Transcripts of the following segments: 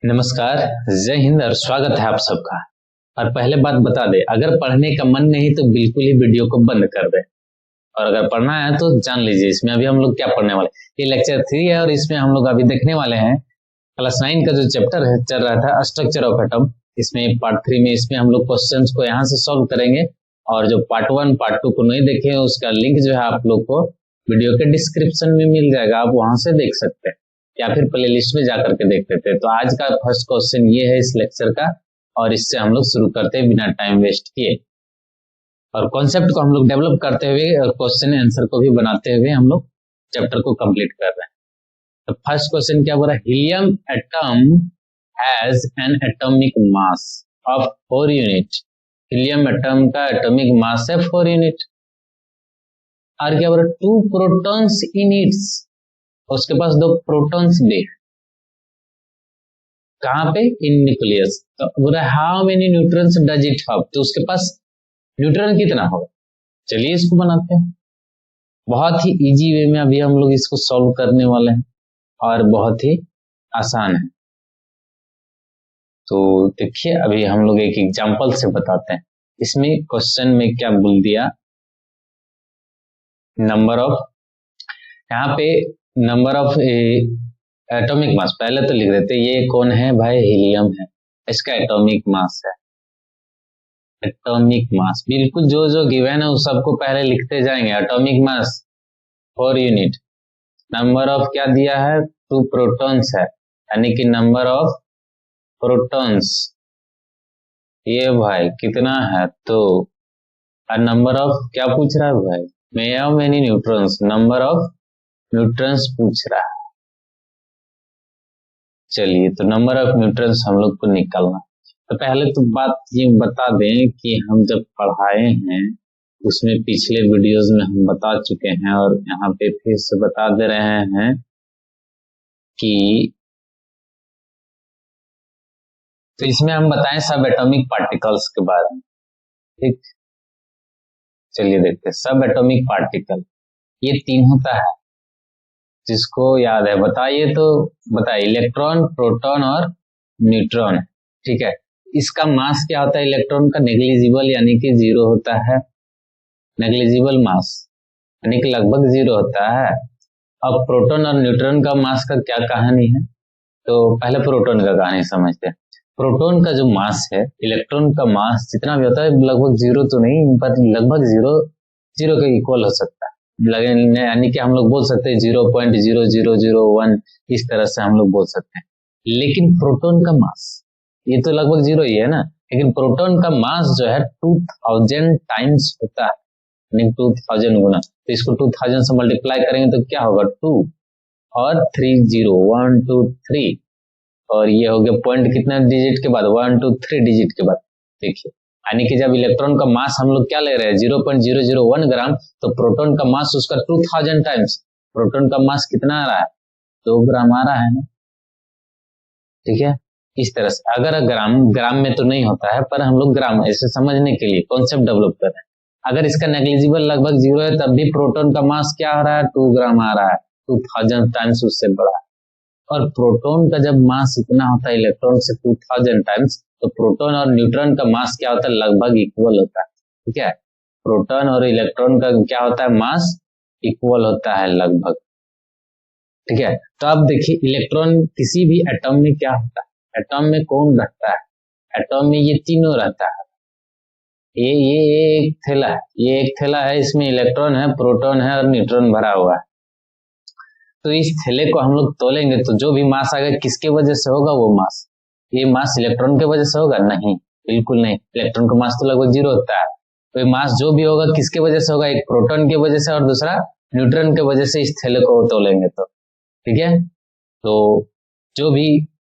नमस्कार। जय हिंद और स्वागत है आप सबका। और पहले बात बता दे, अगर पढ़ने का मन नहीं तो बिल्कुल ही वीडियो को बंद कर दे, और अगर पढ़ना है तो जान लीजिए इसमें अभी हम लोग क्या पढ़ने वाले। ये लेक्चर 3 है और इसमें हम लोग अभी देखने वाले हैं क्लास 9 का जो चैप्टर है चल रहा था स्ट्रक्चर ऑफ एटम। इसमें पार्ट 3 में इसमें हम लोग क्वेश्चंस को यहाँ से सॉल्व करेंगे, और जो पार्ट 1 पार्ट 2 को नहीं देखे उसका लिंक जो है आप लोग को वीडियो के डिस्क्रिप्शन में मिल जाएगा, आप वहां से देख सकते हैं या फिर प्ले लिस्ट में जाकर के देख लेते हैं। तो आज का फर्स्ट क्वेश्चन ये है इस लेक्चर का, और इससे हम लोग शुरू करते हैं बिना टाइम वेस्ट किए, और कॉन्सेप्ट को हम लोग डेवलप करते हुए और क्वेश्चन आंसर को भी बनाते हुए हम लोग चैप्टर को कंप्लीट कर रहे हैं। तो फर्स्ट क्वेश्चन क्या बोल रहा है, helium atom has an atomic mass of 4 unit. Helium atom का एटॉमिक मास है 4 यूनिट। और क्या बोल रहा है, 2 प्रोटॉन्स इन इट्स, उसके पास 2 प्रोटॉन्स भी है। कहां पे, इन न्यूक्लियस। तो बोल रहा है how many neutrons does it have, तो उसके पास न्यूट्रॉन कितना होगा। चलिए इसको बनाते हैं। बहुत ही इजी वे में अभी हम लोग इसको सॉल्व करने वाले हैं और बहुत ही आसान है। तो देखिए अभी हम लोग एक एग्जांपल से बताते हैं। इसमें क्वेश्चन में क्या बोल दिया, नंबर ऑफ, यहाँ पे नंबर ऑफ एटॉमिक मास पहले तो लिख देते, ये कौन है भाई, हीलियम है, इसका एटॉमिक मास है। एटॉमिक मास बिल्कुल जो जो गिवन है उस सबको पहले लिखते जाएंगे। Atomic mass 4 unit. Number of क्या दिया है, 2 प्रोटॉन्स है, यानी कि नंबर ऑफ प्रोटॉन्स ये भाई कितना है, तो नंबर ऑफ क्या पूछ रहा है भाई, many neutrons, number of neutrons पूछ रहा है। चलिए तो नंबर ऑफ न्यूट्रॉन्स हम लोग को निकालना। तो पहले तो बात ये बता दें कि हम जब पढ़ाए हैं उसमें पिछले वीडियोस में हम बता चुके हैं, और यहाँ पे फिर से बता दे रहे हैं कि तो इसमें हम बताएं सब एटॉमिक पार्टिकल्स के बारे में। ठीक, चलिए देखते हैं। सब एटॉमिक पार्टिकल ये 3 होता है, जिसको याद है बताइए, तो बताइए, इलेक्ट्रॉन, प्रोटॉन और न्यूट्रॉन। ठीक है, इसका मास क्या होता है इलेक्ट्रॉन का, नेग्लिजिबल यानी कि 0 होता है। नेग्लिजिबल मास यानी कि लगभग 0 होता है। अब प्रोटॉन और न्यूट्रॉन का मास का क्या कहानी है, तो पहले प्रोटॉन का कहानी समझते हैं। प्रोटॉन का जो मास है, इलेक्ट्रॉन का मास जितना भी होता है लगभग 0 तो नहीं, पर लगभग 0 के इक्वल हो सकता है। यानी कि हम लोग बोल सकते हैं 0.0001, इस तरह से हम लोग बोल सकते हैं। लेकिन प्रोटॉन का मास ये तो लगभग 0 ही है ना, लेकिन प्रोटॉन का मास जो है 2000 टाइम्स होता है, यानी 2000 गुना। तो इसको 2000 से मल्टीप्लाई करेंगे तो क्या होगा, 2 और 3 0, 1 2 3, और ये हो गया पॉइंट कितना डिजिट के बाद, 1 2 3 डिजिट के बाद। देखिए, यानी कि जब इलेक्ट्रॉन का मास हम लोग क्या ले रहे हैं 0.001 ग्राम, तो प्रोटॉन का मास उसका 2000 टाइम्स। प्रोटॉन का मास कितना आ रहा है, 2 ग्राम आ रहा है ना। ठीक है, इस तरह से अगर ग्राम में तो नहीं होता है, पर हम लोग ग्राम ऐसे समझने के लिए कॉन्सेप्ट डेवलप कर रहे हैं। अगर इसका नेग्लिजिबल लगभग 0 है तब भी प्रोटॉन का मास क्या आ रहा है, 2 ग्राम आ रहा है, 2000 टाइम्स उससे बड़ा है। और प्रोटॉन का जब मास इतना होता है इलेक्ट्रॉन से 2000 टाइम्स, तो प्रोटॉन और न्यूट्रॉन का मास क्या होता है, लगभग इक्वल होता है। ठीक है, प्रोटॉन और इलेक्ट्रॉन का क्या होता है, मास इक्वल होता है लगभग। ठीक है, तो अब देखिए इलेक्ट्रॉन किसी भी एटम में क्या होता है, एटम में कौन रहता है, एटम में ये तीनों रहता है। ये एक थैला है, ये एक थैला है, इसमें इलेक्ट्रॉन है, प्रोटॉन है और न्यूट्रॉन भरा हुआ है। तो इस थैले को हम लोग तोलेंगे तो जो भी मास आएगा किसके वजह से होगा, वो मास, ये मास इलेक्ट्रॉन के वजह से होगा, नहीं, बिल्कुल नहीं। इलेक्ट्रॉन का मास तो लगभग 0 होता है। तो ये मास जो भी होगा किसके वजह से होगा, एक प्रोटॉन की वजह से और दूसरा न्यूट्रॉन के वजह से इस थैले को तोलेंगे तो। ठीक है, तो जो भी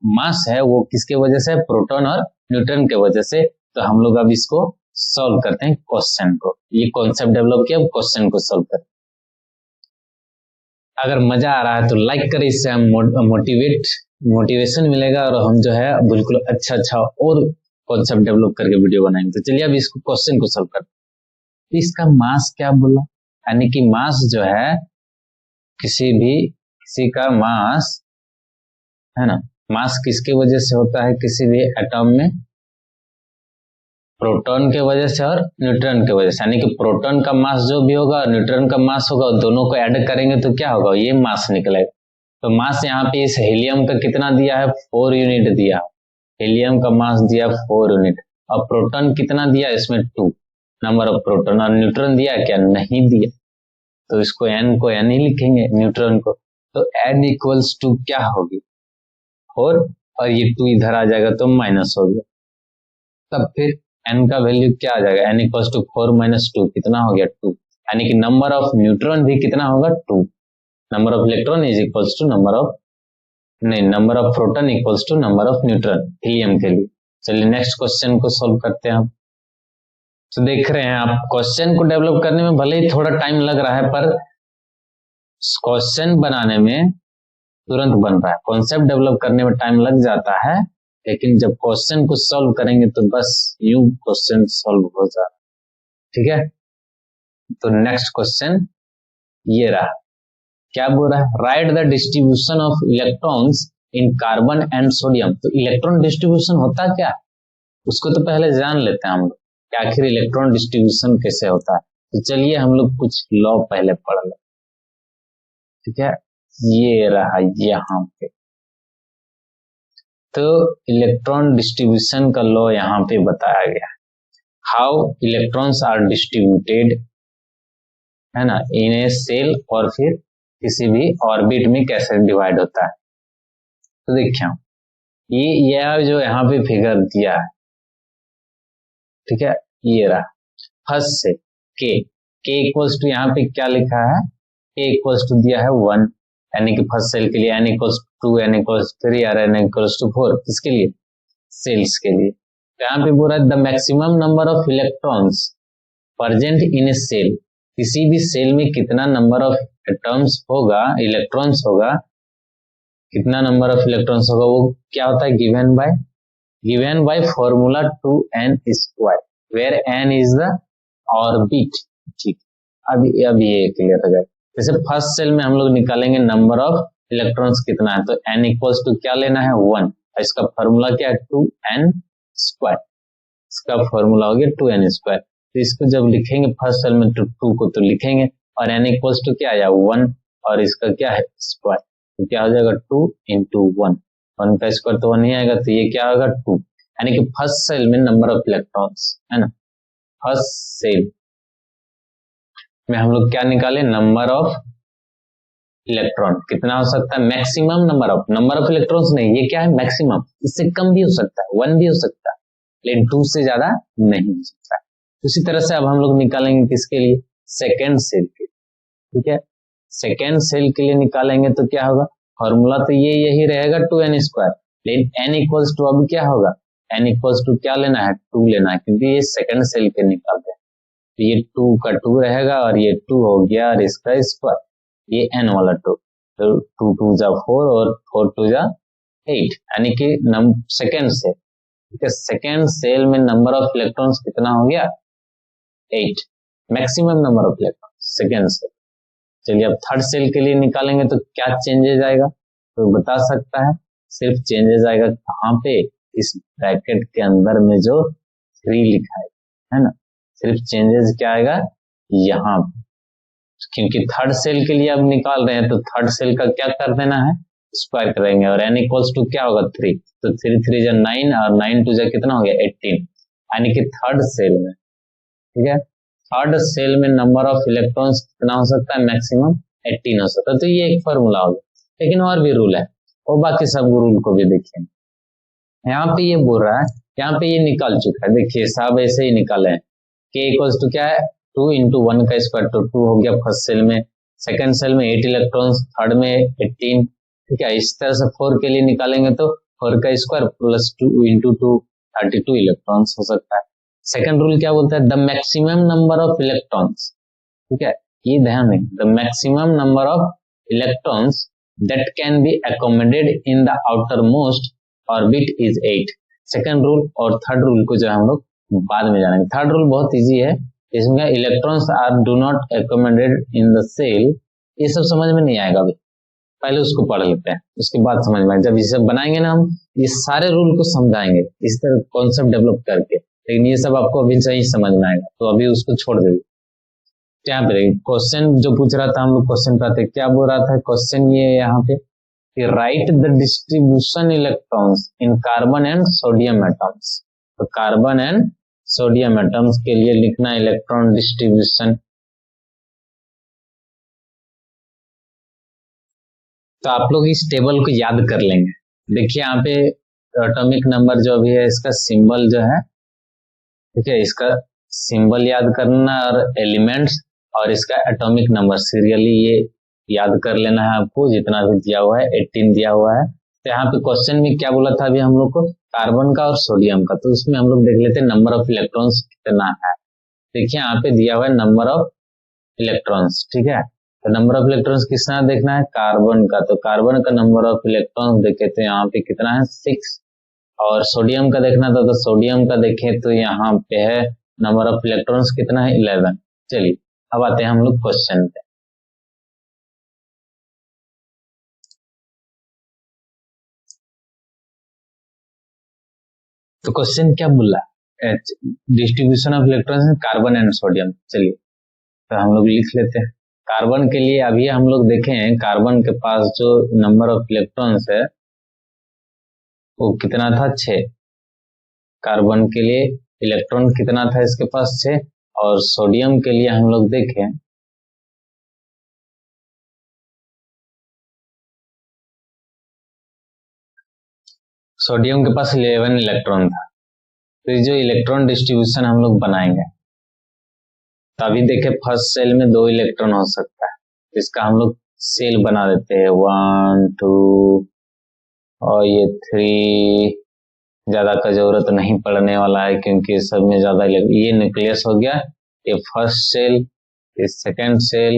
मास है वो किसके वजह से, प्रोटॉन और न्यूट्रॉन के वजह से। तो हम लोग अब इसको सॉल्व करते हैं क्वेश्चन को, ये कॉन्सेप्ट डेवलप किया, क्वेश्चन को सॉल्व करते हैं। अगर मजा आ रहा है तो लाइक करें, इससे हम मोटिवेशन मिलेगा, और हम जो है बिल्कुल अच्छा और कॉन्सेप्ट डेवलप करके वीडियो बनाएंगे। तो चलिए अब इसको क्वेश्चन को सॉल्व करते हैं। इसका मास क्या बोला, यानी कि मास जो है किसी का मास है ना, मास किसके वजह से होता है किसी भी एटॉम में? प्रोटॉन के वजह से और न्यूट्रॉन के वजह से, यानी कि प्रोटॉन का मास जो भी होगा और न्यूट्रॉन का मास होगा, दोनों को ऐड करेंगे तो क्या होगा? ये मास निकलेगा। तो मास यहाँ पे इस हीलियम का कितना दिया है? 4 यूनिट दिया। हीलियम का मास दिया 4 यूनिट। और प्रोटॉन कितना दिया इसमें? 2 नंबर ऑफ प्रोटॉन। और न्यूट्रॉन दिया क्या? नहीं दिया। तो इसको n को n ही लिखेंगे, न्यूट्रॉन को। तो n इक्वल्स टू क्या होगी? 4, और ये 2 इधर आ जाएगा तो माइनस हो गया। तब फिर n का वैल्यू क्या आ जाएगा? n इक्वल्स टू 4 माइनस 2 कितना हो गया? 2। यानी कि नंबर ऑफ न्यूट्रॉन भी कितना होगा? 2। Number of electron is equals to number of number of proton equals to number of neutron helium के लिए। चलिए नेक्स्ट क्वेश्चन को सॉल्व करते हैं हम। तो देख रहे हैं आप, क्वेश्चन को डेवलप करने में भले ही थोड़ा टाइम लग रहा है, पर क्वेश्चन बनाने में तुरंत बन रहा है। कॉन्सेप्ट डेवलप करने में टाइम लग जाता है, लेकिन जब क्वेश्चन को सॉल्व करेंगे तो बस यूं क्वेश्चन सॉल्व हो जाए। ठीक है, तो नेक्स्ट क्वेश्चन ये रहा। क्या बोल रहा है? Right the distribution of electrons in carbon and sodium. तो इलेक्ट्रॉन डिस्ट्रीब्यूशन होता क्या, उसको तो पहले जान लेते हैं हम लोग कि आखिर इलेक्ट्रॉन डिस्ट्रीब्यूशन कैसे होता है। तो चलिए हम लोग कुछ लॉ पहले पढ़ लें। ठीक है, ये रहा यहाँ पे। तो इलेक्ट्रॉन डिस्ट्रीब्यूशन का लॉ यहाँ पे बताया गया है। हाउ इलेक्ट्रॉन्स आर डिस्ट्रीब्यूटेड, है ना, इन ए सेल, और फिर किसी भी ऑर्बिट में कैसे डिवाइड होता है। तो देखिए ये जो यहाँ पे फिगर दिया है, ठीक है, ये रहा फर्स्ट से के इक्वल्स टू, यहाँ पे क्या लिखा है? के इक्वल्स टू दिया है 1, यानी कि फर्स्ट सेल के लिए n इक्वल्स 2, n इक्वल्स 3 और n इक्वल्स टू 4। किसके लिए? सेल्स के लिए। तो यहाँ पे बोल रहा है the maximum number of electrons present in a cell. किसी भी सेल में कितना नंबर ऑफ एटम्स होगा, इलेक्ट्रॉन्स होगा, कितना नंबर ऑफ इलेक्ट्रॉन्स होगा, वो क्या होता है? Given by formula 2n square, where n is the orbit. ठीक, अब ये क्लियर हो जाएगा। जैसे फर्स्ट सेल में हम लोग निकालेंगे नंबर ऑफ इलेक्ट्रॉन्स कितना है, तो n इक्वल्स टू क्या लेना है? 1। इसका फॉर्मूला क्या है? 2n square. इसका फॉर्मूला हो गया 2n स्क्वायर। तो इसको जब लिखेंगे फर्स्ट सेल में तो 2 को तो लिखेंगे, और n इक्वल्स टू क्या आया? 1, और इसका क्या है? स्क्वायर। तो क्या हो जाएगा? 2 इंटू 1। 1 का स्क्वायर तो 1 ही आएगा, तो ये क्या होगा? 2। यानी कि फर्स्ट सेल में नंबर ऑफ इलेक्ट्रॉन्स, है ना, फर्स्ट सेल में हम लोग क्या निकाले? नंबर ऑफ इलेक्ट्रॉन कितना हो सकता है? मैक्सिमम नंबर ऑफ इलेक्ट्रॉन्स नहीं, ये क्या है? मैक्सिमम। इससे कम भी हो सकता है, 1 भी हो सकता है, लेकिन 2 से ज्यादा नहीं हो सकता। उसी तरह से अब हम लोग निकालेंगे किसके लिए? सेकेंड सेल के। ठीक है, सेकेंड सेल के लिए निकालेंगे तो क्या होगा? फॉर्मूला तो ये यही रहेगा 2n स्क्वायर, लेकिन n इक्वल्स टू अब क्या होगा? n इक्वल्स टू क्या लेना है? 2 लेना है, क्योंकि ये सेकेंड सेल के निकालते हैं। तो ये 2 का 2 रहेगा, और ये 2 हो गया, और इसका स्क्वायर, ये n वाला 2, तो 2 2 जा 4 और 4 2 जा 8, यानी कि सेकेंड सेल। ठीक है, सेकेंड सेल में नंबर ऑफ इलेक्ट्रॉन्स कितना हो गया? 8, maximum number of electrons second cell. चलिए अब थर्ड सेल के लिए निकालेंगे तो क्या चेंजेस आएगा? तो बता सकता है, सिर्फ चेंजेस आएगा कहाँ पे? इस ब्रैकेट के अंदर में जो 3 लिखा है ना, सिर्फ चेंजेस क्या आएगा? यहाँ, क्योंकि थर्ड सेल के लिए अब निकाल रहे हैं, तो थर्ड सेल का क्या कर देना है? स्क्वायर करेंगे, और n इक्वल्स टू क्या होगा? 3, तो 3 3 जा 9, और 9 2 जा कितना हो गया? 18, यानी कि थर्ड सेल में। ठीक है, थर्ड सेल में नंबर ऑफ इलेक्ट्रॉन्स कितना हो सकता है? मैक्सिमम 18 हो सकता है। तो ये एक फॉर्मूला हो गया, लेकिन और भी रूल है, और बाकी सब रूल को भी देखिए। यहाँ पे ये बोल रहा है, यहाँ पे ये निकाल चुका है, देखिए सब ऐसे ही निकाले हैं। k इक्वल्स टू क्या है? 2 इंटू 1 का स्क्वायर, तो 2 हो गया फर्स्ट सेल में। सेकेंड सेल में 8 इलेक्ट्रॉन्स, थर्ड में 18। ठीक है, इस तरह से 4 के लिए निकालेंगे तो 4 का स्क्वायर प्लस 2 इंटू 2, 32 इलेक्ट्रॉन्स हो सकता है। सेकेंड रूल क्या बोलता है? The maximum number of electrons. ठीक है, ये ध्यान दें, the maximum number of electrons that can be accommodated in the outermost orbit is 8। Second rule और थर्ड रूल को जो हम लोग बाद में जानेंगे। थर्ड रूल बहुत इजी है, इसमें electrons are do not accommodated in the cell, ये सब समझ में नहीं आएगा अभी, पहले उसको पढ़ लेते हैं, उसके बाद समझ में आए। जब इसे बनाएंगे ना हम, ये सारे रूल को समझाएंगे इस तरह कॉन्सेप्ट डेवलप करके, लेकिन ये सब आपको अभी सही समझ में आएगा, तो अभी उसको छोड़ दीजिए। क्या पे क्वेश्चन जो पूछ रहा था, हम लोग क्वेश्चन पे आते, क्या बोल रहा था क्वेश्चन ये यहाँ पे कि right the distribution electrons in carbon and sodium atoms. तो कार्बन एंड सोडियम एटम्स के लिए लिखना इलेक्ट्रॉन डिस्ट्रीब्यूशन। तो आप लोग इस टेबल को याद कर लेंगे। देखिए यहाँ पे एटॉमिक नंबर जो अभी है, इसका सिंबल जो है, ठीक है, इसका सिंबल याद करना और एलिमेंट्स और इसका एटॉमिक नंबर सीरियली ये याद कर लेना है आपको, जितना भी दिया हुआ है 18 दिया हुआ है। तो यहाँ पे क्वेश्चन में क्या बोला था अभी हम लोग को, कार्बन का और सोडियम का। तो इसमें हम लोग देख लेते हैं नंबर ऑफ इलेक्ट्रॉन्स कितना है। देखिए यहाँ पे दिया हुआ है नंबर ऑफ इलेक्ट्रॉन्स, ठीक है। तो नंबर ऑफ इलेक्ट्रॉन्स किसना देखना है, कार्बन का। तो कार्बन का नंबर ऑफ इलेक्ट्रॉन्स देखे तो यहाँ पे कितना है 6, और सोडियम का देखना था, तो सोडियम का देखें तो यहाँ पे है नंबर ऑफ इलेक्ट्रॉन्स कितना है 11। चलिए अब आते हैं हम लोग क्वेश्चन पे। तो क्वेश्चन क्या बोला, distribution of electrons in carbon and sodium. चलिए तो हम लोग लिख लेते हैं। कार्बन के लिए अभी हम लोग देखें, कार्बन के पास जो नंबर ऑफ इलेक्ट्रॉन्स है वो कितना था 6। कार्बन के लिए इलेक्ट्रॉन कितना था इसके पास 6, और सोडियम के लिए हम लोग देखें सोडियम के पास 11 इलेक्ट्रॉन था। तो ये जो इलेक्ट्रॉन डिस्ट्रीब्यूशन हम लोग बनाएंगे, तभी देखे फर्स्ट सेल में 2 इलेक्ट्रॉन हो सकता है, इसका हम लोग सेल बना देते हैं 1 2 और ये 3। ज्यादा का जरूरत नहीं पड़ने वाला है क्योंकि सब में ज्यादा ये न्यूक्लियस हो गया, ये फर्स्ट सेल, ये सेकेंड सेल,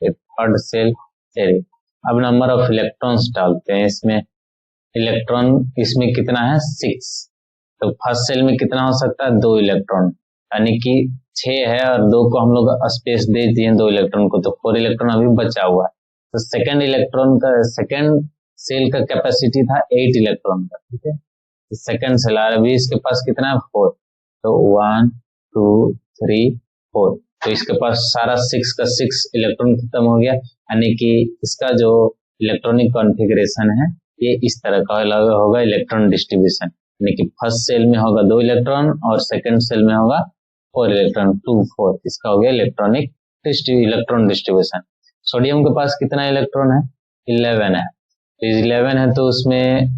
ये थर्ड सेल। चलिए अब नंबर ऑफ इलेक्ट्रॉन्स डालते हैं इसमें। इलेक्ट्रॉन इसमें कितना है 6, तो फर्स्ट सेल में कितना हो सकता है 2 इलेक्ट्रॉन, यानी कि 6 है और 2 को हम लोग स्पेस दे दिए 2 इलेक्ट्रॉन को, तो 4 इलेक्ट्रॉन अभी बचा हुआ है। तो सेकेंड इलेक्ट्रॉन का, सेकेंड सेल का कैपेसिटी था 8 इलेक्ट्रॉन का, ठीक है। सेकेंड सेल अभी इसके पास कितना है 4, तो 1 2 3 4, तो इसके पास सारा 6 का 6 इलेक्ट्रॉन खत्म हो गया, यानी कि इसका जो इलेक्ट्रॉनिक कॉन्फ़िगरेशन है ये इस तरह का होगा इलेक्ट्रॉन डिस्ट्रीब्यूशन, यानी कि फर्स्ट सेल में होगा 2 इलेक्ट्रॉन और सेकेंड सेल में होगा 4 इलेक्ट्रॉन, 2 4, इसका हो गया इलेक्ट्रॉनिक इलेक्ट्रॉन डिस्ट्रीब्यूशन। सोडियम के पास कितना इलेक्ट्रॉन है 11 है, तो 11 है तो उसमें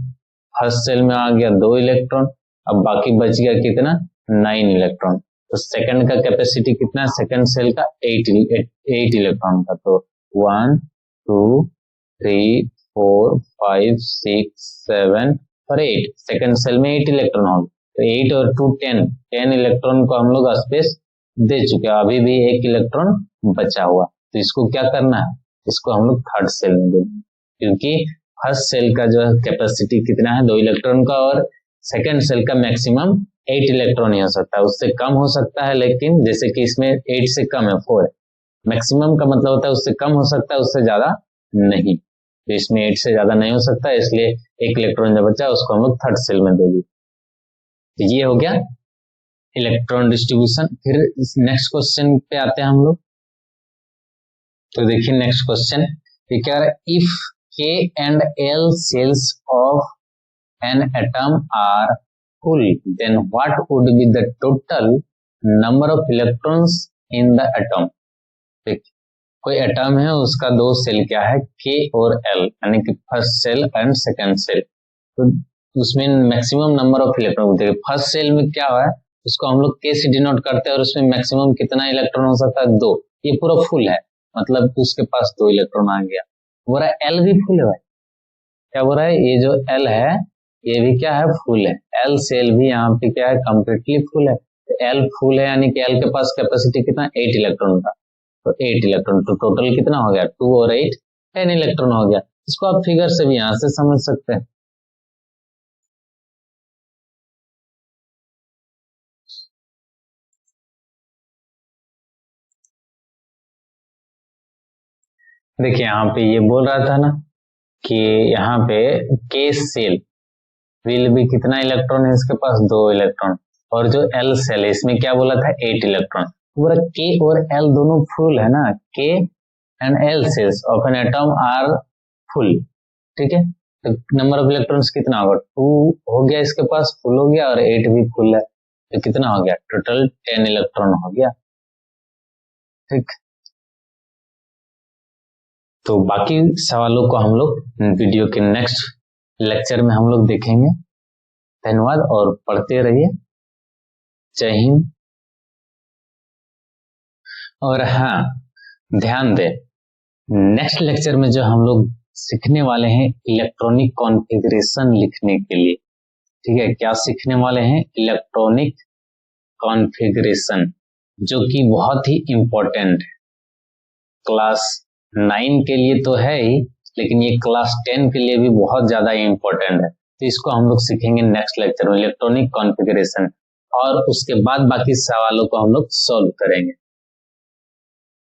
फर्स्ट सेल में आ गया 2 इलेक्ट्रॉन, अब बाकी बच गया कितना 9 इलेक्ट्रॉन। तो सेकंड का कैपेसिटी कितना है सेकंड सेल का 8 इलेक्ट्रॉन का, तो 1 2 3 4 5 6 7 और 8, सेकंड सेल में 8 इलेक्ट्रॉन होंगे, तो 8 और 2 10 इलेक्ट्रॉन को हम लोग स्पेस दे चुके हैं, अभी भी 1 इलेक्ट्रॉन बचा हुआ। तो इसको क्या करना है, इसको हम लोग थर्ड सेल में देंगे, क्योंकि फर्स्ट सेल का जो कैपेसिटी कितना है 2 इलेक्ट्रॉन का, और सेकंड सेल का मैक्सिमम 8 इलेक्ट्रॉन ही हो सकता है, उससे कम हो सकता है, लेकिन जैसे कि इसमें 8 से कम है 4, मैक्सिमम का मतलब होता है उससे कम हो सकता है, उससे ज्यादा नहीं। तो इसमें 8 से ज्यादा नहीं हो सकता, इसलिए 1 इलेक्ट्रॉन जो बचा उसको हम लोग थर्ड सेल में देंगे। तो ये हो गया इलेक्ट्रॉन डिस्ट्रीब्यूशन। फिर नेक्स्ट क्वेश्चन पे आते हैं हम लोग। तो देखिए नेक्स्ट क्वेश्चन ये क्या है, if K and L cells of an atom are full, then what would be the total number of electrons in the atom? देखिए कोई एटम है उसका 2 सेल क्या है K और L, यानी कि first cell and second cell, तो उसमें मैक्सिमम नंबर ऑफ इलेक्ट्रॉन। देखिए फर्स्ट सेल में क्या है उसको हम लोग K से डिनोट करते हैं और उसमें मैक्सिमम कितना इलेक्ट्रॉन हो सकता है 2, ये पूरा फुल है, मतलब उसके पास 2 इलेक्ट्रॉन आ गया। बोल रहा है एल भी फुल है भाई, क्या बोल रहा है ये जो एल है ये भी क्या है फुल है, एल सेल भी यहाँ पे क्या है कंप्लीटली फुल है। तो एल फुल है यानी कि एल के पास कैपेसिटी कितना 8 इलेक्ट्रॉन का, तो 8 इलेक्ट्रॉन, तो टोटल कितना हो गया 2 और 8 10 इलेक्ट्रॉन हो गया। इसको आप फिगर से भी यहाँ से समझ सकते हैं। देखिए यहाँ पे ये बोल रहा था ना कि यहाँ पे के सेल विल भी कितना इलेक्ट्रॉन है इसके पास, 2 इलेक्ट्रॉन, और जो एल सेल है इसमें क्या बोला था, 8 इलेक्ट्रॉन। पूरा के और एल दोनों फुल है ना, K and L cells of an atom are full, ठीक है। तो नंबर ऑफ इलेक्ट्रॉन्स कितना होगा, 2 हो गया इसके पास, फुल हो गया, और 8 भी फुल है, तो कितना हो गया, टोटल 10 इलेक्ट्रॉन हो गया, ठीक। तो बाकी सवालों को हम लोग वीडियो के नेक्स्ट लेक्चर में हम लोग देखेंगे। धन्यवाद और पढ़ते रहिए। जय हिंद। और हाँ, ध्यान दें, नेक्स्ट लेक्चर में जो हम लोग सीखने वाले हैं इलेक्ट्रॉनिक कॉन्फ़िगरेशन लिखने के लिए, ठीक है। क्या सीखने वाले हैं, इलेक्ट्रॉनिक कॉन्फ़िगरेशन, जो कि बहुत ही इम्पोर्टेंट है, क्लास 9 के लिए तो है ही, लेकिन ये क्लास 10 के लिए भी बहुत ज्यादा इम्पोर्टेंट है। तो इसको हम लोग सीखेंगे नेक्स्ट लेक्चर में, इलेक्ट्रॉनिक कॉन्फ़िगरेशन, और उसके बाद बाकी सवालों को हम लोग सॉल्व करेंगे।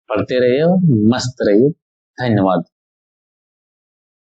पढ़ते रहिए और मस्त रहिए। धन्यवाद।